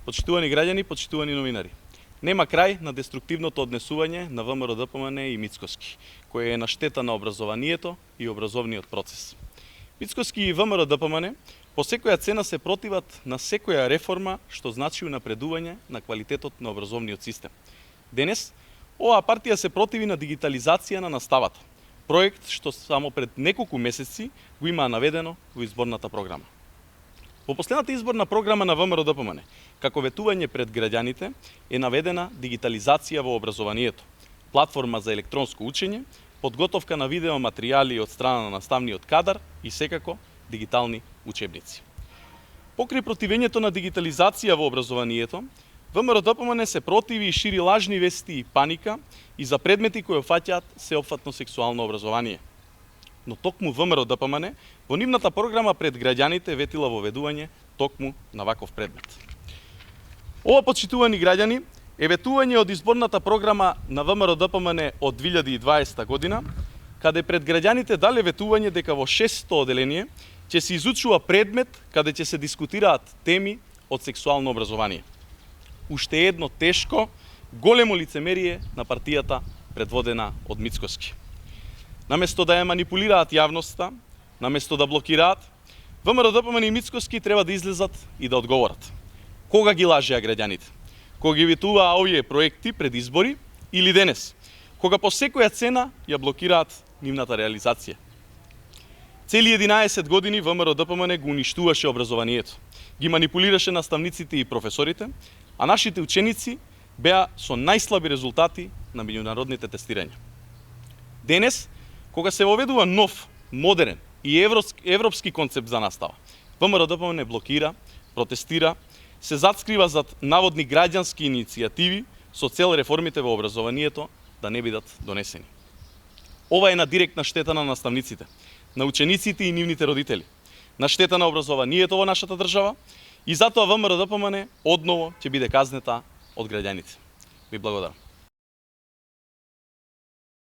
Почитувани граѓани, почитувани новинари. Нема крај на деструктивното однесување на ВМРО ДПМН и Мицкоски, кој е на штета на образованието и образовниот процес. Мицкоски и ВМРО ДПМН по секоја цена се противат на секоја реформа што значи унапредување на квалитетот на образовниот систем. Денес, оваа партија се противи на дигитализација на наставата, проект што само пред неколку месеци го има наведено во изборната програма. Во последната изборна програма на ВМРО ДПМН, како ветување пред граѓаните, е наведена дигитализација во образованието, платформа за електронско учење, подготовка на видео материјали од страна на наставниот кадар и секако дигитални учебници. Покрај противењето на дигитализација во образованието, ВМРО ДПМН се противи и шири лажни вести и паника и за предмети кои опфаќаат сеопфатно сексуално образование. Но токму ВМРО ДПМН во нивната програма пред граѓаните ветила воведување токму на ваков предмет. Ова, почитувани граѓани, е ветување од изборната програма на ВМРО ДПМН од 2020 година, каде пред граѓаните дале ветување дека во 600 оделение ќе се изучува предмет каде ќе се дискутираат теми од сексуално образование. Уште едно тешко, големо лицемерие на партијата предводена од Мицкоски. Наместо да ја манипулираат јавноста, наместо да блокираат, ВМРО ДПМН и Мицкоски треба да излезат и да одговорат. Кога ги лажеа граѓаните? Кога ги ветуваа овие проекти пред избори или денес, кога по секоја цена ја блокираат нивната реализација? Цели 11 години ВМРО ДПМН го уништуваше образованието, ги манипулираше наставниците и професорите, а нашите ученици беа со најслаби резултати на меѓународните тестирања. Денес, кога се воведува нов, модерен и европски концепт за настава, ВМРО ДПМН блокира, протестира, се затскрива зад наводни граѓански иницијативи со цел реформите во образованието да не бидат донесени. Ова е на директна штета на наставниците, на учениците и нивните родители, на штета на образованието во нашата држава и затоа ВМРО ДПМН одново ќе биде казнета од граѓаните. Ви благодарам.